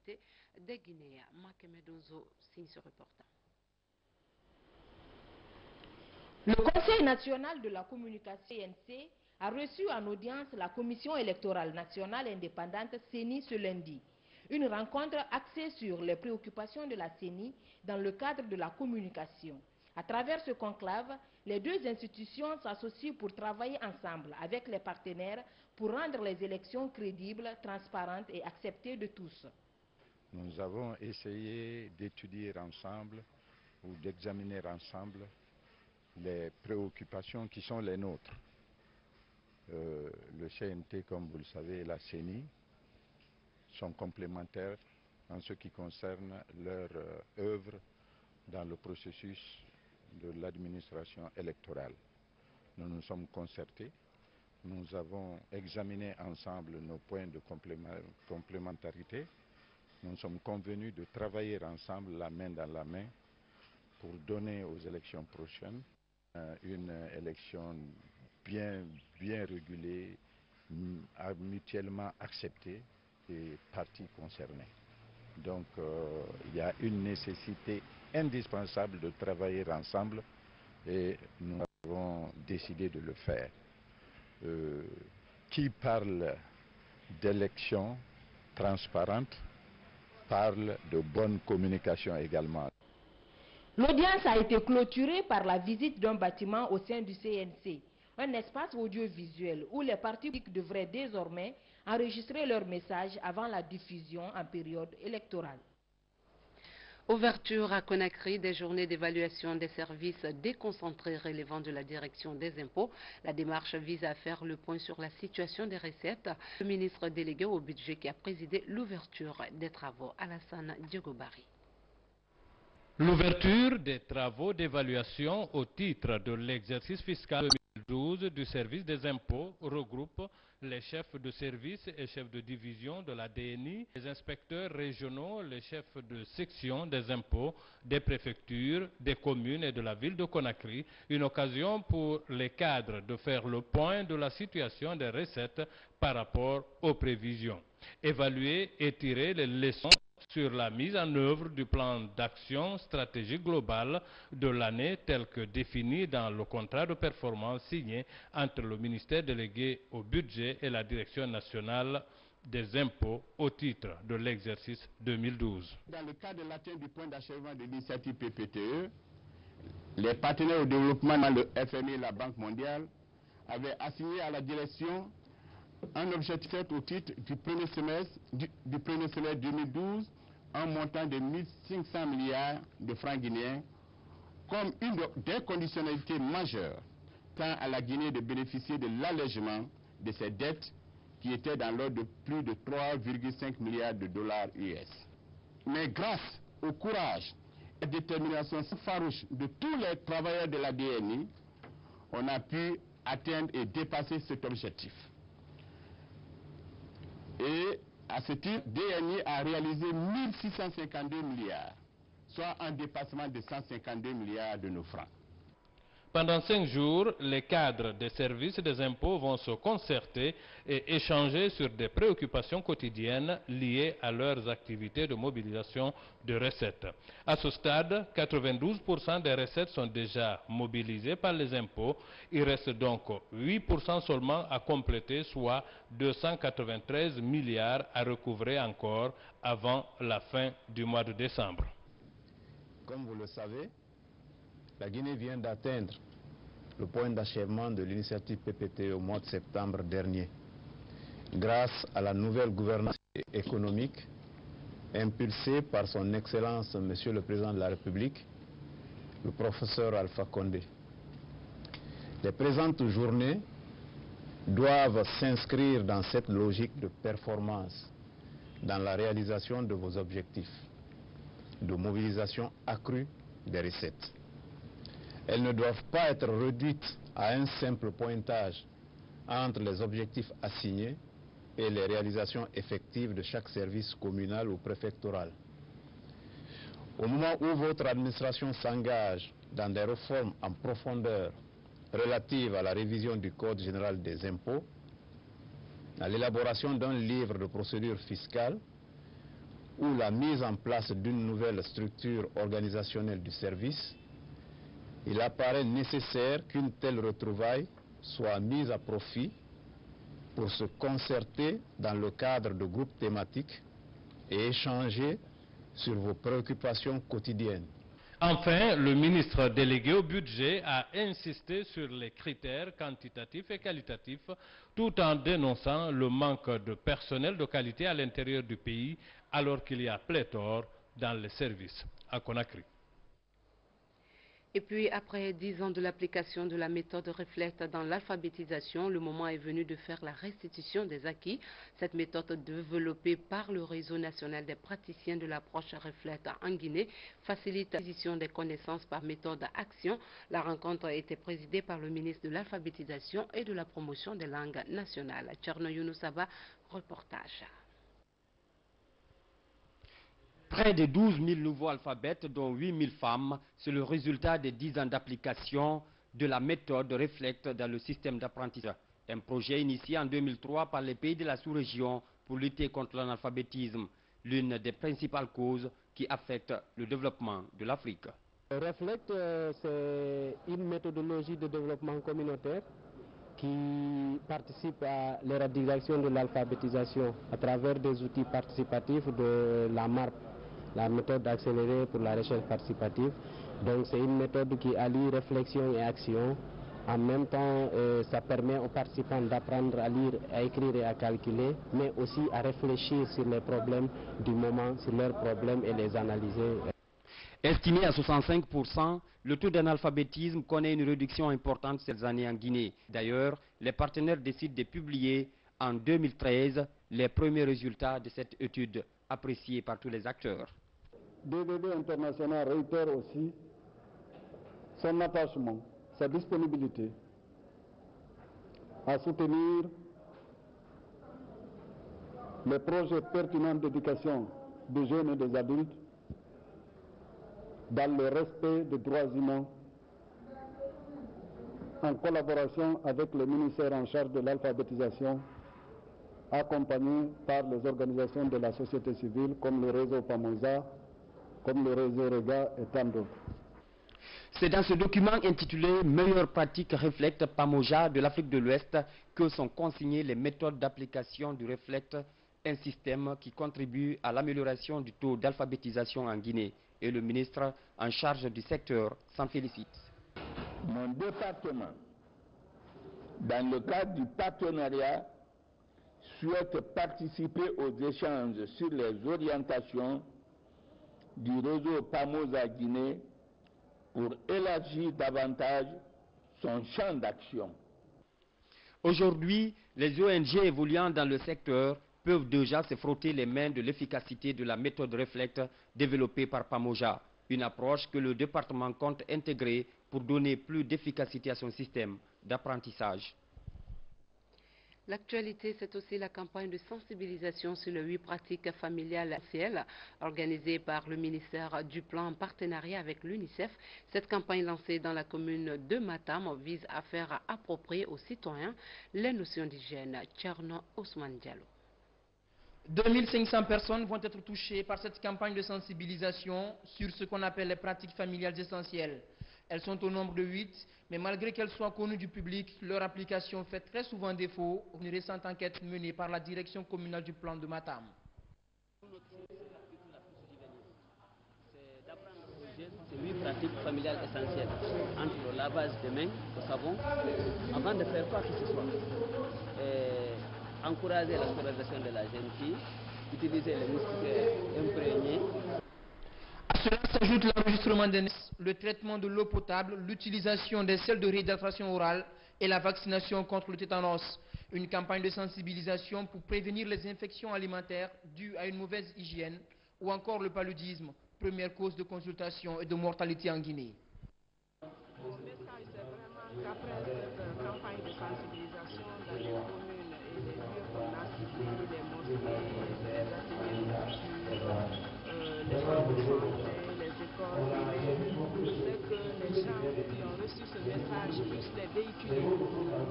adaptée des Guinéens. Makemedonzo signe ce reportage. Le Conseil national de la communication CNC a reçu en audience la Commission électorale nationale indépendante CENI ce lundi. Une rencontre axée sur les préoccupations de la CENI dans le cadre de la communication. À travers ce conclave, les deux institutions s'associent pour travailler ensemble avec les partenaires pour rendre les élections crédibles, transparentes et acceptées de tous. Nous avons essayé d'étudier ensemble ou d'examiner ensemble les préoccupations qui sont les nôtres. Le CNT, comme vous le savez, et la CENI sont complémentaires en ce qui concerne leur œuvre dans le processus de l'administration électorale. Nous nous sommes concertés, nous avons examiné ensemble nos points de complémentarité, nous sommes convenus de travailler ensemble la main dans la main pour donner aux élections prochaines une élection bien régulée, mutuellement acceptée des parties concernées. Donc il y a une nécessité indispensable de travailler ensemble et nous avons décidé de le faire. Qui parle d'élections transparentes parle de bonne communication également. L'audience a été clôturée par la visite d'un bâtiment au sein du CNC, un espace audiovisuel où les partis politiques devraient désormais enregistrer leurs messages avant la diffusion en période électorale. Ouverture à Conakry des journées d'évaluation des services déconcentrés relevant de la direction des impôts. La démarche vise à faire le point sur la situation des recettes. Le ministre délégué au budget qui a présidé l'ouverture des travaux, Alassane Diogobari. L'ouverture des travaux d'évaluation au titre de l'exercice fiscal 2012 du service des impôts regroupe les chefs de service et chefs de division de la DNI, les inspecteurs régionaux, les chefs de section des impôts, des préfectures, des communes et de la ville de Conakry. Une occasion pour les cadres de faire le point de la situation des recettes par rapport aux prévisions. Évaluer et tirer les leçons sur la mise en œuvre du plan d'action stratégique global de l'année tel que défini dans le contrat de performance signé entre le ministère délégué au budget et la Direction nationale des impôts au titre de l'exercice 2012. Dans le cadre de l'atteinte du point d'achèvement de l'initiative PPTE, les partenaires au développement, le FMI et la Banque mondiale, avaient assigné à la direction un objectif au titre du premier semestre 2012, un montant de 1500 milliards de francs guinéens, comme une des conditionnalités majeures, tant à la Guinée de bénéficier de l'allègement de ses dettes, qui étaient dans l'ordre de plus de 3,5 milliards de dollars US. Mais grâce au courage et à la détermination farouche de tous les travailleurs de la DNI, on a pu atteindre et dépasser cet objectif. Et à ce titre, DNI a réalisé 1652 milliards, soit un dépassement de 152 milliards de nos francs. Pendant 5 jours, les cadres des services des impôts vont se concerter et échanger sur des préoccupations quotidiennes liées à leurs activités de mobilisation de recettes. À ce stade, 92% des recettes sont déjà mobilisées par les impôts. Il reste donc 8% seulement à compléter, soit 293 milliards à recouvrer encore avant la fin du mois de décembre. Comme vous le savez, la Guinée vient d'atteindre le point d'achèvement de l'initiative PPT au mois de septembre dernier. Grâce à la nouvelle gouvernance économique impulsée par son Excellence Monsieur le Président de la République, le professeur Alpha Condé. Les présentes journées doivent s'inscrire dans cette logique de performance, dans la réalisation de vos objectifs, de mobilisation accrue des recettes. Elles ne doivent pas être réduites à un simple pointage entre les objectifs assignés et les réalisations effectives de chaque service communal ou préfectoral. Au moment où votre administration s'engage dans des réformes en profondeur relatives à la révision du Code général des impôts, à l'élaboration d'un livre de procédure fiscale ou la mise en place d'une nouvelle structure organisationnelle du service, il apparaît nécessaire qu'une telle retrouvaille soit mise à profit pour se concerter dans le cadre de groupes thématiques et échanger sur vos préoccupations quotidiennes. Enfin, le ministre délégué au budget a insisté sur les critères quantitatifs et qualitatifs tout en dénonçant le manque de personnel de qualité à l'intérieur du pays alors qu'il y a pléthore dans les services à Conakry. Et puis, après 10 ans de l'application de la méthode Reflect dans l'alphabétisation, le moment est venu de faire la restitution des acquis. Cette méthode développée par le réseau national des praticiens de l'approche Reflect en Guinée facilite l'acquisition des connaissances par méthode action. La rencontre a été présidée par le ministre de l'alphabétisation et de la promotion des langues nationales. Tcherno Younoussaba, reportage. Près de 12 000 nouveaux alphabets, dont 8 000 femmes, c'est le résultat des 10 ans d'application de la méthode Reflect dans le système d'apprentissage. Un projet initié en 2003 par les pays de la sous-région pour lutter contre l'analphabétisme, l'une des principales causes qui affectent le développement de l'Afrique. Reflect, c'est une méthodologie de développement communautaire qui participe à l'éradication de l'alphabétisation à travers des outils participatifs de la MARP, la méthode accélérée pour la recherche participative. Donc c'est une méthode qui allie réflexion et action. En même temps, ça permet aux participants d'apprendre à lire, à écrire et à calculer, mais aussi à réfléchir sur les problèmes du moment, sur leurs problèmes et les analyser. Estimé à 65%, le taux d'analphabétisme connaît une réduction importante ces années en Guinée. D'ailleurs, les partenaires décident de publier en 2013 les premiers résultats de cette étude appréciée par tous les acteurs. DVB International réitère aussi son attachement, sa disponibilité à soutenir les projets pertinents d'éducation des jeunes et des adultes dans le respect des droits humains, en collaboration avec le ministère en charge de l'alphabétisation, accompagné par les organisations de la société civile comme le réseau PAMOJA, comme le réseau REGA et tant d'autres. C'est dans ce document intitulé « Meilleures pratiques Reflect PAMOJA de l'Afrique de l'Ouest » que sont consignées les méthodes d'application du Reflect, un système qui contribue à l'amélioration du taux d'alphabétisation en Guinée. Et le ministre en charge du secteur s'en félicite. Mon département, dans le cadre du partenariat, souhaite participer aux échanges sur les orientations du réseau PAMOJA Guinée pour élargir davantage son champ d'action. Aujourd'hui, les ONG évoluant dans le secteur peuvent déjà se frotter les mains de l'efficacité de la méthode Reflect développée par PAMOJA, une approche que le département compte intégrer pour donner plus d'efficacité à son système d'apprentissage. L'actualité, c'est aussi la campagne de sensibilisation sur les 8 pratiques familiales essentielles organisée par le ministère du Plan en partenariat avec l'UNICEF. Cette campagne lancée dans la commune de Matam vise à faire approprier aux citoyens les notions d'hygiène. Tcherno Ousmane Diallo. 2500 personnes vont être touchées par cette campagne de sensibilisation sur ce qu'on appelle les pratiques familiales essentielles. Elles sont au nombre de 8, mais malgré qu'elles soient connues du public, leur application fait très souvent défaut. Une récente enquête menée par la direction communale du plan de Matam. C'est d'apprendre aux jeunes ces 8 pratiques familiales essentielles, entre le lavage des mains, le savon, avant de faire quoi que ce soit. Encourager la scolarisation de la jeune fille, utiliser les moustiquaires imprégnés. À cela s'ajoute l'enregistrement des naissances, le traitement de l'eau potable, l'utilisation des sels de réhydratation orale et la vaccination contre le tétanos. Une campagne de sensibilisation pour prévenir les infections alimentaires dues à une mauvaise hygiène ou encore le paludisme, première cause de consultation et de mortalité en Guinée. Mon message, c'est vraiment qu'après cette campagne de sensibilisation dans les communes et les lieux qu'on a cités, les mosquées, les ateliers de culture, les centres de santé, les écoles privées, c'est que les gens qui ont reçu ce message puissent les véhiculer au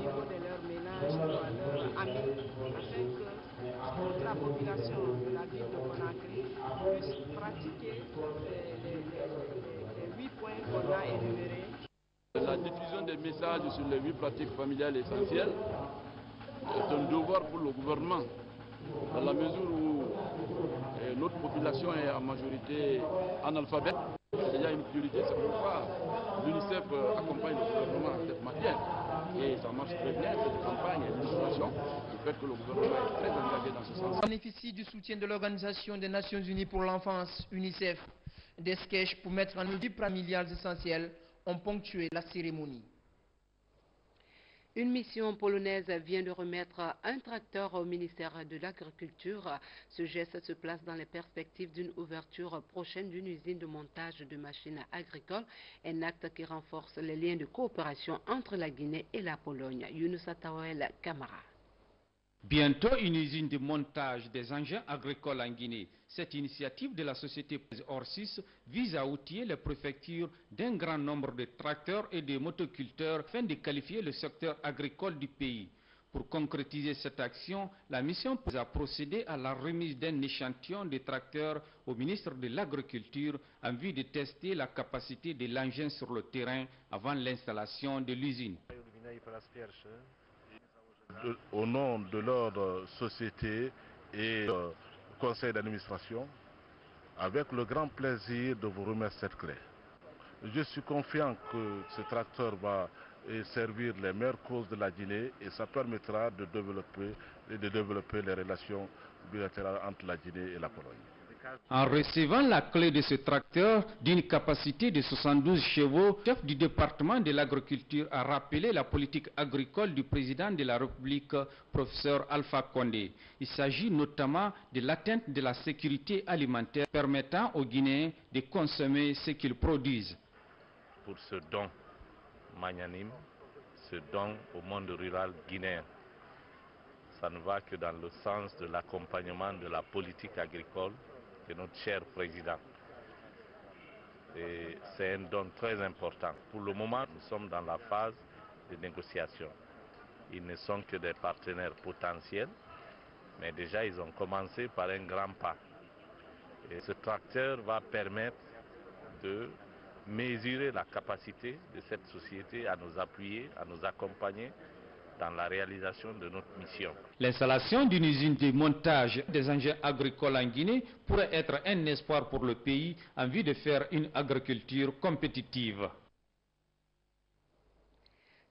niveau de leur ménage ou à leurs amis, afin que toute la population de la ville de Conakry appliquer les 8 points qu'on a énumérés. La diffusion des messages sur les 8 pratiques familiales essentielles est un devoir pour le gouvernement, dans la mesure où notre population est en majorité analphabète. Il y a une priorité, c'est pourquoi l'UNICEF accompagne le gouvernement en cette matière. Et ça marche très bien, cette campagne et l'illustration du fait que le gouvernement est très engagé dans ce sens. On bénéficie du soutien de l'Organisation des Nations Unies pour l'enfance, UNICEF. Des sketchs pour mettre en œuvre 10 milliards essentiels ont ponctué la cérémonie. Une mission polonaise vient de remettre un tracteur au ministère de l'Agriculture. Ce geste se place dans les perspectives d'une ouverture prochaine d'une usine de montage de machines agricoles, un acte qui renforce les liens de coopération entre la Guinée et la Pologne. Younousa Tawel Kamara. Bientôt une usine de montage des engins agricoles en Guinée. Cette initiative de la société Orsis vise à outiller les préfectures d'un grand nombre de tracteurs et de motoculteurs afin de qualifier le secteur agricole du pays. Pour concrétiser cette action, la mission a procédé à la remise d'un échantillon de tracteurs au ministre de l'Agriculture en vue de tester la capacité de l'engin sur le terrain avant l'installation de l'usine. Au nom de leur société et conseil d'administration, avec le grand plaisir de vous remettre cette clé. Je suis confiant que ce tracteur va servir les meilleures causes de la Guinée et ça permettra de développer les relations bilatérales entre la Guinée et la Pologne. En recevant la clé de ce tracteur d'une capacité de 72 chevaux, le chef du département de l'agriculture a rappelé la politique agricole du président de la République, professeur Alpha Condé. Il s'agit notamment de l'atteinte de la sécurité alimentaire permettant aux Guinéens de consommer ce qu'ils produisent. Pour ce don magnanime, ce don au monde rural guinéen, ça ne va que dans le sens de l'accompagnement de la politique agricole de notre cher président. Et c'est un don très important. Pour le moment, nous sommes dans la phase de négociation. Ils ne sont que des partenaires potentiels, mais déjà ils ont commencé par un grand pas. Et ce tracteur va permettre de mesurer la capacité de cette société à nous appuyer, à nous accompagner dans la réalisation de notre mission. L'installation d'une usine de montage des engins agricoles en Guinée pourrait être un espoir pour le pays en vue de faire une agriculture compétitive.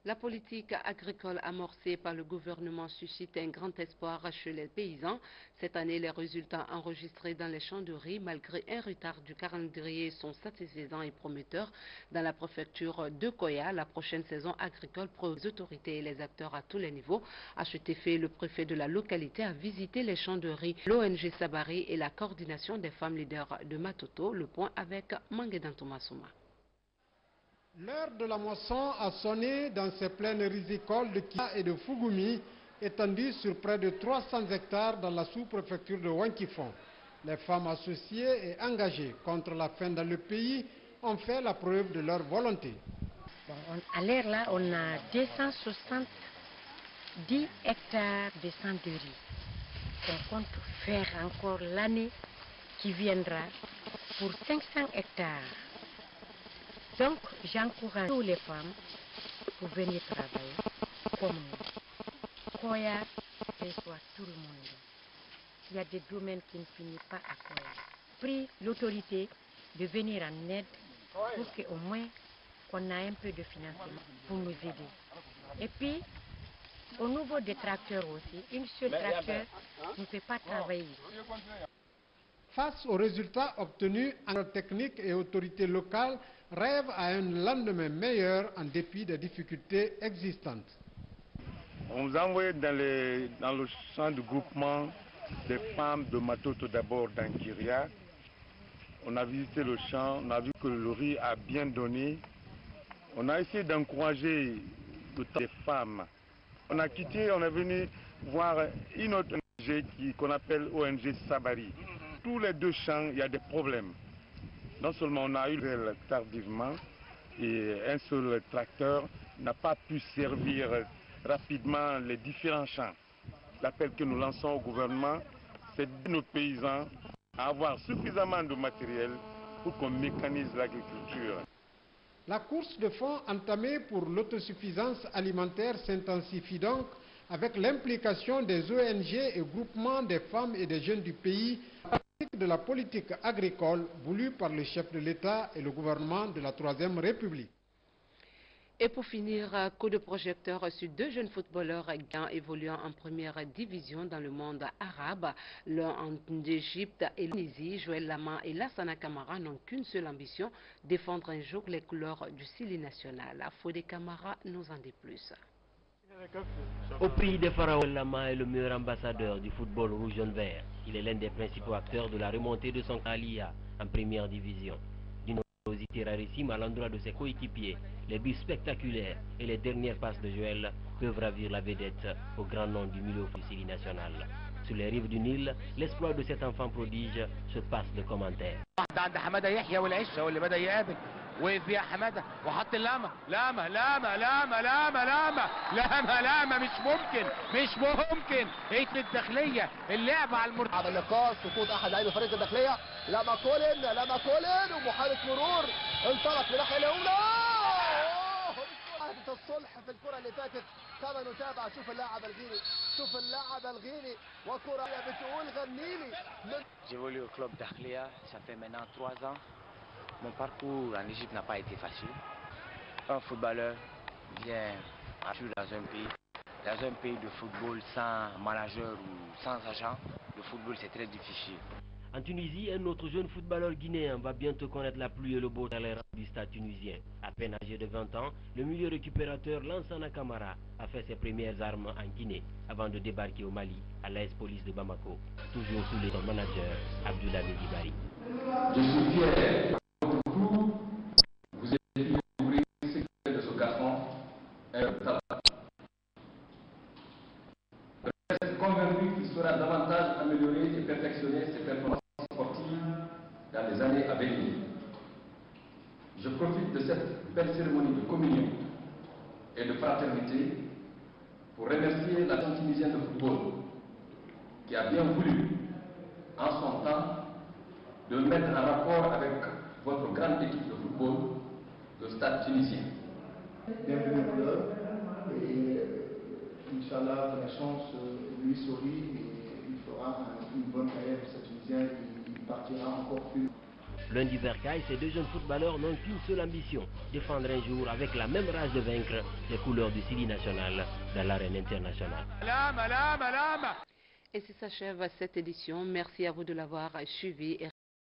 La politique agricole amorcée par le gouvernement suscite un grand espoir chez les paysans. Cette année, les résultats enregistrés dans les champs de riz, malgré un retard du calendrier, sont satisfaisants et prometteurs. Dans la préfecture de Koya, la prochaine saison agricole pour les autorités et les acteurs à tous les niveaux. À cet effet, le préfet de la localité a visité les champs de riz, l'ONG Sabari et la coordination des femmes leaders de Matoto. Le point avec Manguedan Thomasouma. L'heure de la moisson a sonné dans ces plaines rizicoles de Kia et de Fugumi, étendues sur près de 300 hectares dans la sous-préfecture de Wankifon. Les femmes associées et engagées contre la faim dans le pays ont fait la preuve de leur volonté. À l'heure là, on a 270 hectares de champs de riz. On compte faire encore l'année qui viendra pour 500 hectares. Donc, j'encourage toutes les femmes pour venir travailler comme nous. Koya reçoit tout le monde. Il y a des domaines qui ne finissent pas à Koya. Prie l'autorité de venir en aide pour qu'au moins qu'on ait un peu de financement pour nous aider. Et puis, au niveau des tracteurs aussi, une seule tracteur ne peut pas travailler. Face aux résultats obtenus, les techniques et autorités locales rêvent à un lendemain meilleur en dépit des difficultés existantes. On nous a envoyé dans le champ de groupement des femmes de Matoto d'abord dans Kiria. On a visité le champ, on a vu que le riz a bien donné. On a essayé d'encourager le temps des femmes. On a quitté, on est venu voir une autre ONG qu'on appelle ONG Sabari. Tous les deux champs, il y a des problèmes. Non seulement on a eu tardivement et un seul tracteur n'a pas pu servir rapidement les différents champs. L'appel que nous lançons au gouvernement, c'est de nos paysans à avoir suffisamment de matériel pour qu'on mécanise l'agriculture. La course de fond entamée pour l'autosuffisance alimentaire s'intensifie donc avec l'implication des ONG et groupements des femmes et des jeunes du pays dans la pratique de la politique agricole voulue par le chef de l'État et le gouvernement de la Troisième République. Et pour finir, coup de projecteur sur deux jeunes footballeurs évoluant en première division dans le monde arabe. L'un en Égypte et l'Indonésie, Joël Lama et Lassana Camara n'ont qu'une seule ambition, défendre un jour les couleurs du Sili national. Fodé Camara nous en dit plus. Au pays des pharaons, Lama est le meilleur ambassadeur du football rouge-jaune-vert. Il est l'un des principaux acteurs de la remontée de son Alia en première division. D'une rosité rarissime à l'endroit de ses coéquipiers, les buts spectaculaires et les dernières passes de Joël peuvent ravir la vedette au grand nom du milieu du Sili national. Sur les rives du Nil, l'exploit de cet enfant prodige se passe de commentaires. وقف فيها حماده وحط اللامه لامه لامه لامه لامه لامه لامه لامه مش ممكن هيك الداخليه اللعب على المرتد. عمل نقاص سقوط احد لاعبي فريق الداخليه لما كولن ومحاوله مرور انطلق لناحيه الاولى. الصلح في الكره اللي فاتت كما نتابع. شوف اللاعب الغيني وكره بتقول غنيلي. J'évolue au club d'Akhlia, ça fait maintenant 3 ans. Mon parcours en Égypte n'a pas été facile. Un footballeur vient dans un pays de football sans manager ou sans agent. Le football, c'est très difficile. En Tunisie, un autre jeune footballeur guinéen va bientôt connaître la pluie et le beau talent du stade tunisien. À peine âgé de 20 ans, le milieu récupérateur Lansana Camara a fait ses premières armes en Guinée avant de débarquer au Mali, à l'AS Police de Bamako, toujours sous les manager Abdoulaye Dibari. Je suis fier. Vous avez découvert ce qui fait de ce garçon un talent. Je suis convaincu qu'il sera davantage amélioré et perfectionner ses performances sportives dans les années à venir. Je profite de cette belle cérémonie de communion et de fraternité pour remercier la Fédération tunisienne de football qui a bien voulu, en son temps, de mettre en rapport avec votre grande équipe de football, le stade tunisien. Bienvenue au club et Inch'Allah, la chance lui sourit et il fera une bonne carrière pour ce Tunisien et il partira encore plus. L'un du Bercail, ces deux jeunes footballeurs n'ont qu'une seule ambition, défendre un jour avec la même rage de vaincre les couleurs du Sili national dans l'arène internationale. Et si s'achève cette édition, merci à vous de l'avoir suivi et